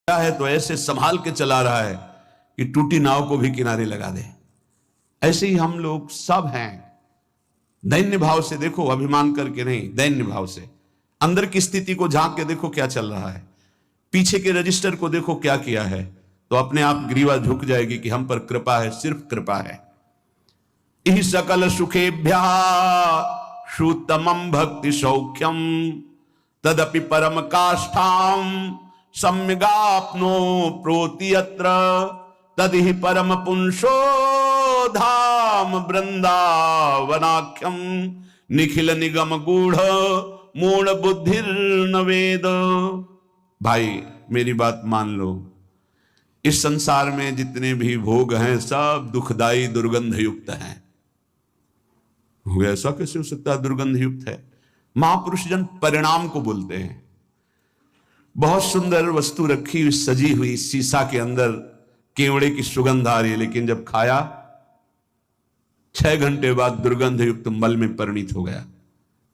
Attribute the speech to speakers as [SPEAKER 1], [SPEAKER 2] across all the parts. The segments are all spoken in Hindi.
[SPEAKER 1] है तो ऐसे संभाल के चला रहा है कि टूटी नाव को भी किनारे लगा दे। ऐसे ही हम लोग सब हैं। दैन्य भाव से देखो, अभिमान करके नहीं, दैन्य भाव से अंदर की स्थिति को झांक के देखो क्या चल रहा है, पीछे के रजिस्टर को देखो क्या किया है, तो अपने आप ग्रीवा झुक जाएगी कि हम पर कृपा है, सिर्फ कृपा है। इह सकल सुखेभ्या श्रुतमं भक्ति सौख्यम तदपि परम काष्ठाम सम्यगाप्नो प्रोति यत्र तदिहि परम पुंसो धाम वृंदावनाख्यम निखिल निगम गूढ़ मूढ़ बुद्धिर्न वेद। भाई मेरी बात मान लो, इस संसार में जितने भी भोग हैं सब दुखदाई दुर्गंध युक्त हैं। ऐसा कैसे हो सकता है दुर्गंध युक्त है? महापुरुष जन परिणाम को बोलते हैं। बहुत सुंदर वस्तु रखी हुई सजी हुई शीशा के अंदर केवड़े की सुगंध आ रही है, लेकिन जब खाया 6 घंटे बाद दुर्गंध युक्त मल में परिणित हो गया।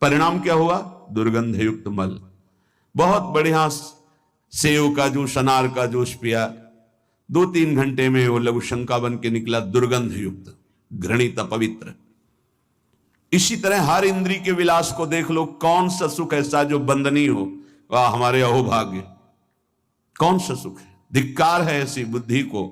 [SPEAKER 1] परिणाम क्या हुआ? दुर्गंध युक्त मल। बहुत बढ़िया सेव का जूस, अनार का जूस पिया, 2-3 घंटे में वो लघु शंका बन के निकला दुर्गंध युक्त, घृणित, अपवित्र। इसी तरह हर इंद्री के विलास को देख लो, कौन सा सुख ऐसा जो बंदनीय हो? वाह हमारे अहोभाग्य! कौन सा सुख है? धिक्कार है ऐसी बुद्धि को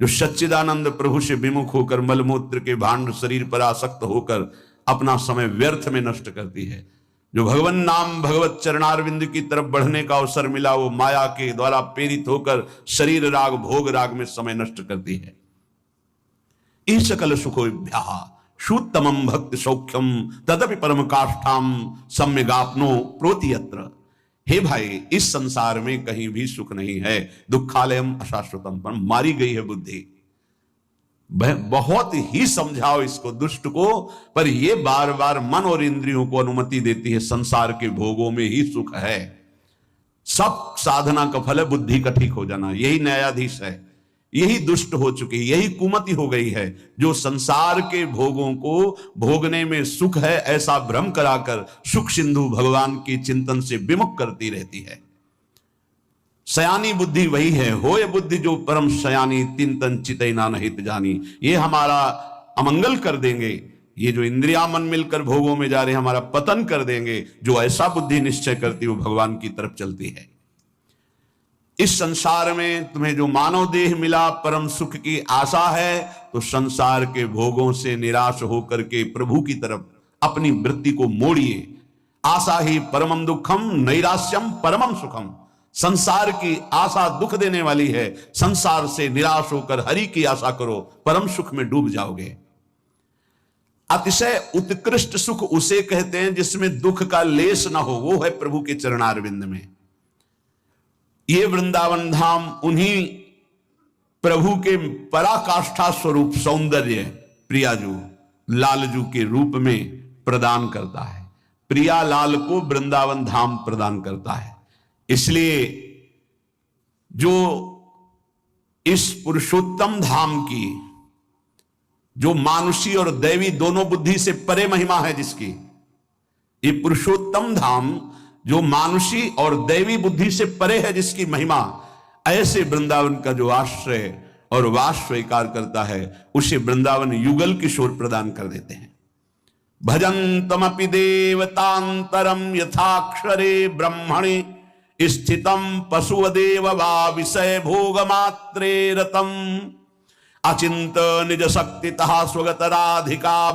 [SPEAKER 1] जो सच्चिदानंद प्रभु से विमुख होकर मलमूत्र के भांड शरीर पर आसक्त होकर अपना समय व्यर्थ में नष्ट करती है। जो भगवान नाम भगवत चरणारविंद की तरफ बढ़ने का अवसर मिला, वो माया के द्वारा प्रेरित होकर शरीर राग भोग राग में समय नष्ट करती है। इह सकल सुखोभ्यः श्रुतमं भक्ति सौख्यम तदपि परम काष्ठाम सम्यगाप्नो प्रोति यत्र। हे भाई, इस संसार में कहीं भी सुख नहीं है। दुखालयम अशाश्वतम, पर मारी गई है बुद्धि। बहुत ही समझाओ इसको दुष्ट को, पर ये बार बार मन और इंद्रियों को अनुमति देती है संसार के भोगों में ही सुख है। सब साधना का फल है बुद्धि का ठीक हो जाना। यही न्यायाधीश है, यही दुष्ट हो चुकी, यही कुमति हो गई है, जो संसार के भोगों को भोगने में सुख है ऐसा भ्रम कराकर सुख सिंधु भगवान की चिंतन से विमुख करती रहती है। सयानी बुद्धि वही है, होय बुद्धि जो परम सयानी तीन तन चितैना नहीं जानी। ये हमारा अमंगल कर देंगे, ये जो इंद्रिया मन मिलकर भोगों में जा रहे हैं हमारा पतन कर देंगे। जो ऐसा बुद्धि निश्चय करती है वो भगवान की तरफ चलती है। इस संसार में तुम्हें जो मानव देह मिला, परम सुख की आशा है, तो संसार के भोगों से निराश होकर के प्रभु की तरफ अपनी वृत्ति को मोड़िए। आशा ही परमम दुखम नैराश्यम परमम सुखम। संसार की आशा दुख देने वाली है। संसार से निराश होकर हरि की आशा करो, परम सुख में डूब जाओगे। अतिशय उत्कृष्ट सुख उसे कहते हैं जिसमें दुख का लेस ना हो, वो है प्रभु के चरणारविंद में। ये वृंदावन धाम उन्हीं प्रभु के पराकाष्ठा स्वरूप सौंदर्य प्रियाजू लालजू के रूप में प्रदान करता है। प्रिया लाल को वृंदावन धाम प्रदान करता है। इसलिए जो इस पुरुषोत्तम धाम की जो मानुषी और दैवी दोनों बुद्धि से परे महिमा है, जिसकी ये पुरुषोत्तम धाम जो मानुषी और दैवी बुद्धि से परे है, जिसकी महिमा, ऐसे वृंदावन का जो आश्रय और वास स्वीकार करता है उसे वृंदावन युगल किशोर प्रदान कर देते हैं। भजन्तमपि देवतांतरम यथाक्षरे ब्रह्मणि स्थितम पशुवदेव वा विषय भोग मात्रे रतम अचिंत निज शक्तितः स्वगत राधिका